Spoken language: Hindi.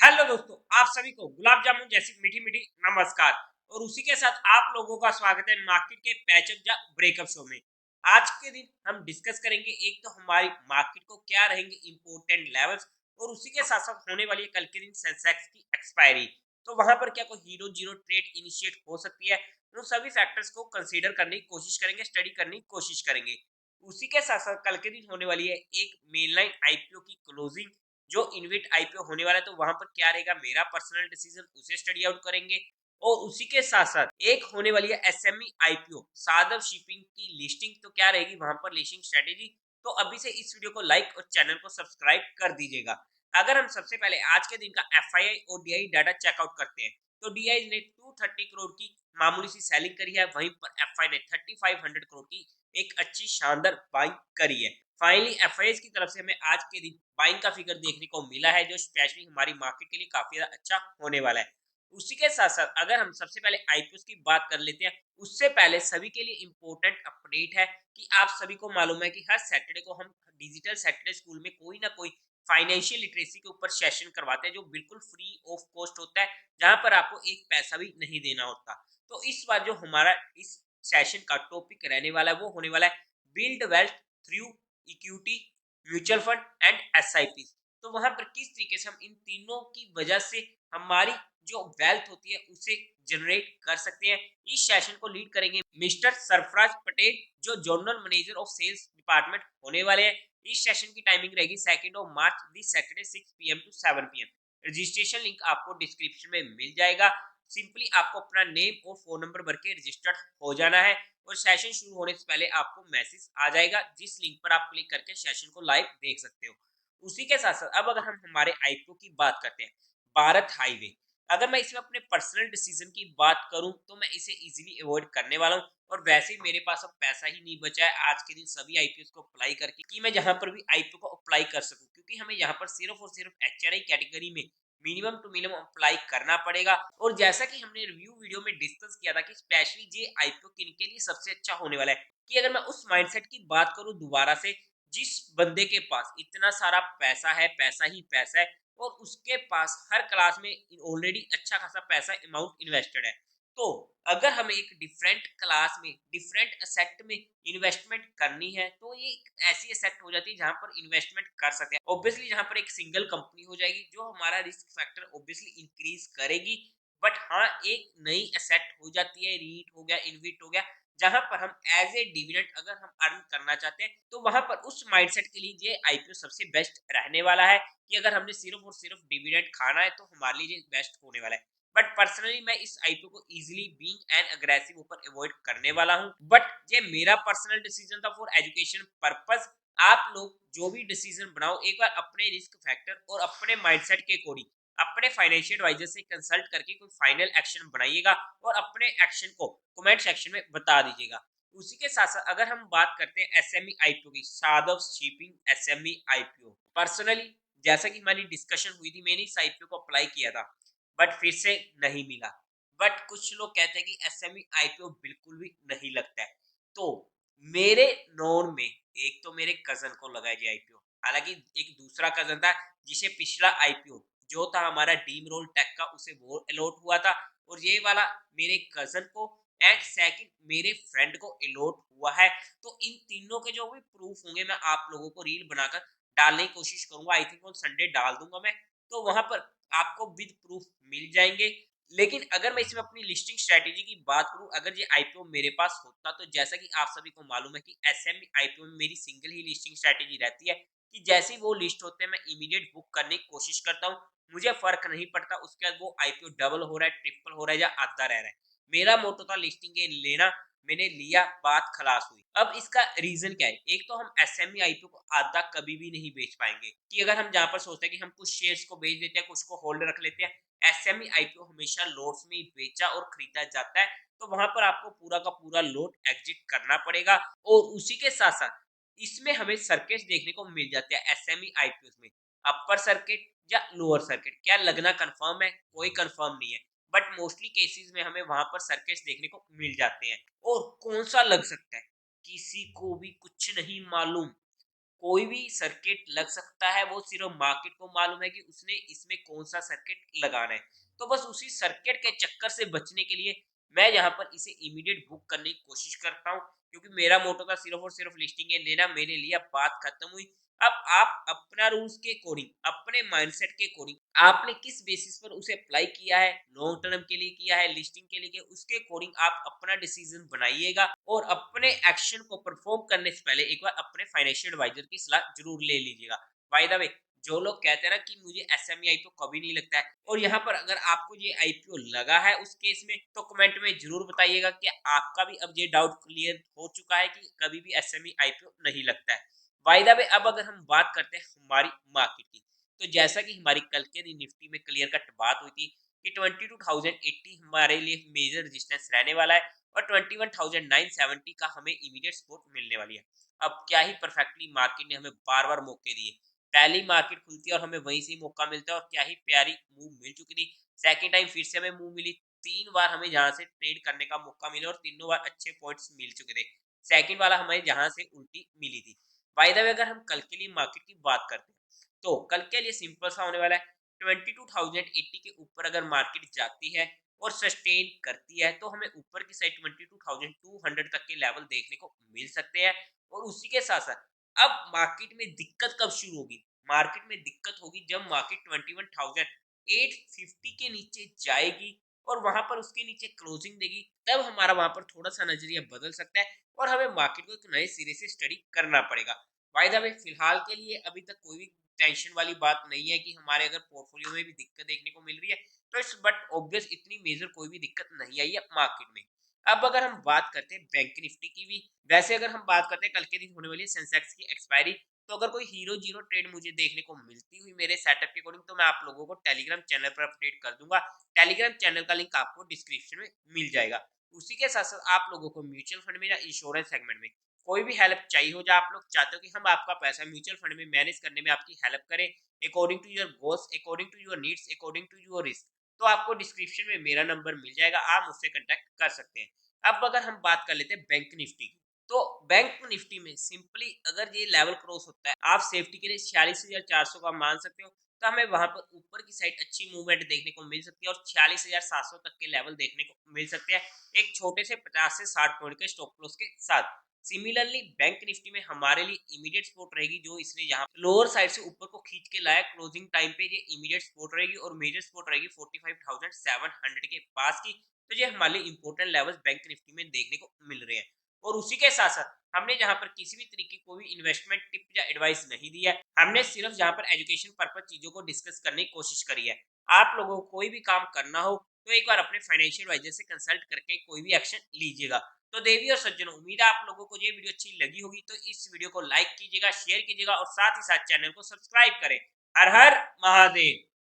हेलो दोस्तों, आप सभी को गुलाब जामुन जैसी मीठी मीठी नमस्कार। और उसी के साथ आप लोगों का स्वागत है मार्केट के पैचअप या ब्रेकअप शो में। आज के दिन हम डिस्कस करेंगे एक तो हमारी मार्केट को क्या रहेंगे इंपॉर्टेंट लेवल्स, और उसी के साथ साथ होने वाली है कल के दिन सेंसेक्स की एक्सपायरी। तो वहां पर क्या कोई हीरो जीरो ट्रेड इनिशिएट हो सकती है, उन सभी फैक्टर्स को कंसीडर करने की कोशिश करेंगे, स्टडी करने की कोशिश करेंगे। उसी के साथ साथ कल के दिन होने वाली है एक मेनलाइन आईपीओ की क्लोजिंग, जो इनविट आईपीओ होने वाला है, तो वहां पर क्या रहेगा मेरा पर्सनल डिसीजन, उसे स्टडी आउट करेंगे। और उसी के साथ साथ एक होने वाली है एसएमई आईपीओ सादव शिपिंग की लिस्टिंग, तो क्या रहेगी वहां पर लिस्टिंग स्ट्रेटेजी। तो अभी से इस वीडियो को लाइक और चैनल को सब्सक्राइब कर दीजिएगा। अगर हम सबसे पहले आज के दिन का एफआईआई और डीआई डाटा चेकआउट करते हैं, तो डीआई ने 230 करोड़ की मामूली सी सेलिंग करी है, वहीं पर एफआई ने 3500 करोड़ की एक अच्छी शानदार बाइंग करी है। फाइनली एफआईएस की तरफ से हमें आज के दिन बाइंग का फिगर देखने को मिला है, जो स्पेशली हमारी मार्केट के लिए काफी ज्यादा अच्छा होने वाला है। उसी के साथ साथ अगर हम सबसे पहले आईपीओस की बात कर लेते हैं, उससे पहले सभी के लिए इंपॉर्टेंट अपडेट है कि आप सभी को मालूम है कि हर सैटरडे को हम डिजिटल सैटरडे स्कूल में कोई ना कोई फाइनेंशियल लिटरेसी के ऊपर सेशन करवाते हैं, जो बिल्कुल फ्री ऑफ कॉस्ट होता है, जहां पर आपको एक पैसा भी नहीं देना होता। तो इस बार जो हमारा इस सेशन का टॉपिक रहने वाला है वो होने वाला है build wealth through equity, mutual fund and SIP. तो वहां पर किस तरीके से हम इन तीनों की वजह से हमारी जो वेल्थ होती है उसे जनरेट कर सकते हैं। इस सेशन को लीड करेंगे मिस्टर सरफराज पटेल, जो general manager of sales department होने वाले हैं। इस सेशन की टाइमिंग रहेगी 2 March this Saturday 6 PM to 7 PM। Registration link आपको डिस्क्रिप्शन में मिल जाएगा। सिंपली आपको अपना नेम और फोन नंबर भर के रजिस्टर्ड हो जाना है, और सेशन शुरू होने से पहले आपको मैसेज आ जाएगा, जिस लिंक पर आप क्लिक करके सेशन को लाइव देख सकते हो। उसी के साथ साथ अब अगर हम हमारे आईपीओ की बात करते हैं, भारत हाईवे, अगर मैं इसमें अपने पर्सनल डिसीजन की बात करूं तो मैं इसे इजीली अवॉइड करने वाला हूं। और वैसे ही मेरे पास अब पैसा ही नहीं बचा है आज के दिन सभी आईपीओ को अप्लाई करके कि मैं जहां पर भी आईपीओ को अप्लाई कर सकूं, क्योंकि हमें यहाँ पर सिर्फ और सिर्फ एचआरआई कैटेगरी में मिनिमम टू मिनिमम अप्लाई करना पड़ेगा। और जैसा कि हमने रिव्यू वीडियो में डिस्कस किया था कि स्पेशली ये आईपीओ किनके लिए सबसे अच्छा होने वाला है, कि अगर मैं उस माइंडसेट की बात करूं दोबारा से, जिस बंदे के पास इतना सारा पैसा है, पैसा ही पैसा है, और उसके पास हर क्लास में ऑलरेडी अच्छा खासा पैसा अमाउंट इन्वेस्टेड है, तो अगर हमें एक डिफरेंट क्लास में डिफरेंट असेट में इन्वेस्टमेंट करनी है, तो ये एक ऐसी असेट हो जाती है जहां पर इन्वेस्टमेंट कर सकते हैं। ऑब्वियसली जहां पर एक सिंगल कंपनी हो जाएगी, जो हमारा रिस्क फैक्टर ऑब्वियसली इंक्रीज करेगी। बट हाँ, एक नई असेट हो जाती है, रीट हो गया, इनविट हो गया, जहां पर हम एज ए डिविडेंड अगर हम अर्न करना चाहते हैं, तो वहां पर उस माइंडसेट के लिए ये आईपीओ सबसे बेस्ट रहने वाला है, कि अगर हमने सिर्फ और सिर्फ डिविडेंड खाना है तो हमारे लिए बेस्ट होने वाला है। बट पर्सनली मैं इस आईपीओ को इजीली बीइंग एंड अग्रेसिव ऊपर अवॉइड करने वाला हूं। बट ये मेरा पर्सनल डिसीजन था फॉर एजुकेशन पर्पस। आप लोग जो भी डिसीजन बनाओ, एक बार अपने रिस्क फैक्टर और अपने माइंडसेट के अकॉर्डिंग अपने फाइनेंशियल एडवाइजर से कंसल्ट करके कोई फाइनल एक्शन बनाइएगा, और अपने एक्शन को कमेंट सेक्शन में बता दीजिएगा। उसी के साथ साथ अगर हम बात करते हैं एसएमई आईपीओ की, सादव शिपिंग एसएमई आईपीओ, पर्सनली जैसा कि हमारी डिस्कशन हुई थी, मैंने इस आईपीओ को अप्लाई किया था, बट फिर से नहीं मिला। बट कुछ लोग कहते हैं कि एसएमई आईपीओ बिल्कुल भी नहीं लगता है। तो मेरे नोन में एक तो मेरे कजन को लगा है आईपीओ, हालांकि एक दूसरा कजन था जिसे पिछला आईपीओ जो था हमारा डीम रोल टेक का, उसे वो अलॉट हुआ था। और ये वाला मेरे कजन को एंड सेकंड मेरे फ्रेंड को अलॉट हुआ है। तो इन तीनों के जो भी प्रूफ होंगे मैं आप लोगों को रील बनाकर डालने की कोशिश करूंगा। आई थिंक ऑन संडे डाल दूंगा मैं, तो वहां पर आपको विद प्रूफ मिल जाएंगे। लेकिन अगर मैं इसमें अपनी लिस्टिंग स्ट्रेटेजी की बात करूं, अगर ये आईपीओ मेरे पास होता, तो जैसा कि आप सभी को मालूम है कि एसएमई आईपीओ में मेरी सिंगल ही लिस्टिंग स्ट्रेटेजी रहती है, कि जैसे ही वो लिस्ट होते हैं मैं इमीडिएट बुक करने की कोशिश करता हूं। मुझे फर्क नहीं पड़ता उसके बाद वो आईपीओ डबल हो रहा है, ट्रिपल हो रहा है या आधा रह रहा है। मेरा मोटो था लिस्टिंग गेन लेना, मैंने लिया, बात खलास हुई। अब इसका रीजन क्या है, एक तो हम एसएमई आईपीओ को आधा कभी भी नहीं बेच पाएंगे, कि अगर हम जहां पर सोचते हैं कि हम कुछ शेयर्स को बेच देते हैं, कुछ को होल्ड रख लेते हैं, एसएमई आईपीओ हमेशा लॉट्स में ही बेचा और खरीदा जाता है। तो वहां पर आपको पूरा का पूरा लॉट एग्जिट करना पड़ेगा। और उसी के साथ साथ इसमें हमें सर्किट देखने को मिल जाते हैं एसएमई आईपीओ में, अपर सर्किट या लोअर सर्किट। क्या लगना कंफर्म है? कोई कंफर्म नहीं है, बट मोस्टली केसेस में हमें वहां पर सर्किट देखने को मिल जाते हैं। और कौन सा लग सकता है, किसी को भी कुछ नहीं मालूम। कोई भी सर्किट लग सकता है, वो सिर्फ मार्केट को मालूम है कि उसने इसमें कौन सा सर्किट लगाना है। तो बस उसी सर्किट के चक्कर से बचने के लिए मैं यहाँ पर इसे इमीडिएट बुक करने की कोशिश करता हूँ, क्योंकि मेरा मोटो था सिर्फ और सिर्फ लिस्टिंग है लेना, मैंने लिया, बात खत्म हुई। अब आप अपना रूल्स के अकॉर्डिंग, अपने माइंडसेट के अकॉर्डिंग, आपने किस बेसिस पर उसे अप्लाई किया है, लॉन्ग टर्म के लिए किया है, लिस्टिंग के लिए किया, उसके अकॉर्डिंग आप अपना डिसीजन बनाइएगा। और अपने एक्शन को परफॉर्म करने से पहले एक बार अपने फाइनेंशियल एडवाइजर की सलाह जरूर ले लीजिएगा। बाय द वे, जो लोग कहते हैं ना कि मुझे एसएमई आईपीओ कभी नहीं लगता है, और यहाँ पर अगर आपको ये आईपीओ लगा है उस केस में, तो कमेंट में जरूर बताइएगा कि आपका भी अब ये डाउट क्लियर हो चुका है कि कभी भी एसएमई आईपीओ नहीं लगता है। बाय द वे, अब अगर हम बात करते हैं हमारी मार्केट की, तो जैसा कि हमारी कल के दिन निफ्टी में क्लियर कट बात हुई थी कि 22,080 हमारे लिए मेजर रेजिस्टेंस रहने वाला है, और 21,970 का हमें इमीडिएट सपोर्ट मिलने वाली है। अब क्या ही परफेक्टली मार्केट ने हमें बार बार मौके दिए। पहली मार्केट खुलती है और हमें वहीं से मौका मिलता है, और क्या ही प्यारी मूव मिल चुकी थी। सेकंड टाइम फिर से हमें मूव मिली, 3 बार हमें जहां से ट्रेड करने का मौका मिला, और तीनों बार अच्छे पॉइंट्स मिल चुके थे। सेकंड वाला हमें जहां से उल्टी मिली थी। बाय द वे, अगर हम कल के लिए मार्केट की बात करते हैं, तो कल के लिए सिंपल सा होने वाला है। 22,080 के ऊपर अगर मार्केट जाती है और सस्टेन करती है, तो हमें ऊपर की साइड 22,200 तक के लेवल देखने को मिल सकते हैं। और उसी के साथ साथ अब मार्केट में दिक्कत कब शुरू होगी? मार्केट में दिक्कत होगी जब मार्केट 21,850 के नीचे जाएगी और वहां पर उसके नीचे क्लोजिंग देगी, तब हमारा वहां पर थोड़ा सा नजरिया बदल सकता है, और हमें मार्केट को एक नए सिरे से स्टडी करना पड़ेगा। बाय द वे, फिलहाल के लिए अभी तक कोई भी टेंशन वाली बात नहीं है कि हमारे अगर पोर्टफोलियो में भी दिक्कत देखने को मिल रही है, तो इट्स बट ऑब्वियस इतनी मेजर कोई भी दिक्कत नहीं आई है मार्केट में। अब अगर हम बात करते हैं बैंक निफ्टी की भी, वैसे अगर हम बात करते हैं कल के दिन होने वाली सेंसेक्स की एक्सपायरी, तो अगर कोई हीरो जीरो ट्रेड मुझे देखने को मिलती हुई मेरे सेटअप के अकॉर्डिंग, तो मैं आप लोगों को टेलीग्राम चैनल पर अपडेट कर दूंगा। टेलीग्राम चैनल का लिंक आपको डिस्क्रिप्शन में मिल जाएगा। उसी के साथ साथ आप लोगों को म्यूचुअल फंड में या इंश्योरेंस सेगमेंट में कोई भी हेल्प चाहिए हो, जो आप लोग चाहते हो कि हम आपका पैसा म्यूचुअल फंड में मैनेज करने में आपकी हेल्प करें, according to your goals, according to your needs, according to your risk, तो आपको डिस्क्रिप्शन में मेरा नंबर मिल जाएगा, आप मुझसे कांटेक्ट कर सकते हैं। अब अगर हम बात कर लेते हैं बैंक निफ्टी की, तो बैंक निफ्टी में सिंपली अगर ये लेवल क्रॉस होता है, आप सेफ्टी के लिए 46,400 का मान सकते हो, तो हमें वहां पर ऊपर की साइड अच्छी मूवमेंट देखने को मिल सकती है, और 46,700 तक के लेवल देखने को मिल सकते हैं, एक छोटे से 50 से 60 पॉइंट के स्टॉप लॉस के साथ। सिमिलरली बैंक निफ्टी में हमारे लिए इमीडिएट सपोर्ट रहेगी, जो इसने यहाँ लोअर साइड से ऊपर को खींच के लाया, क्लोजिंग टाइम पे ये इमीडिएट सपोर्ट रहेगी, और मेजर सपोर्ट रहेगी 45,700 के पास की। तो ये हमारे लिए इंपॉर्टेंट लेवल्स बैंक निफ्टी में देखने को मिल रहे हैं। और उसी के साथ साथ हमने जहां पर किसी भी तरीके की कोई इन्वेस्टमेंट टिप या एडवाइस नहीं दिया है, हमने सिर्फ जहां पर एजुकेशन पर्पज चीजों को डिस्कस करने की कोशिश करी है। आप लोगों को कोई भी काम करना हो, तो एक बार अपने फाइनेंशियल एडवाइजर से कंसल्ट करके कोई भी एक्शन लीजिएगा। तो देवी और सज्जनों, उम्मीद है आप लोगों को ये वीडियो अच्छी लगी होगी, तो इस वीडियो को लाइक कीजिएगा, शेयर कीजिएगा, और साथ ही साथ चैनल को सब्सक्राइब करें। हर हर महादेव।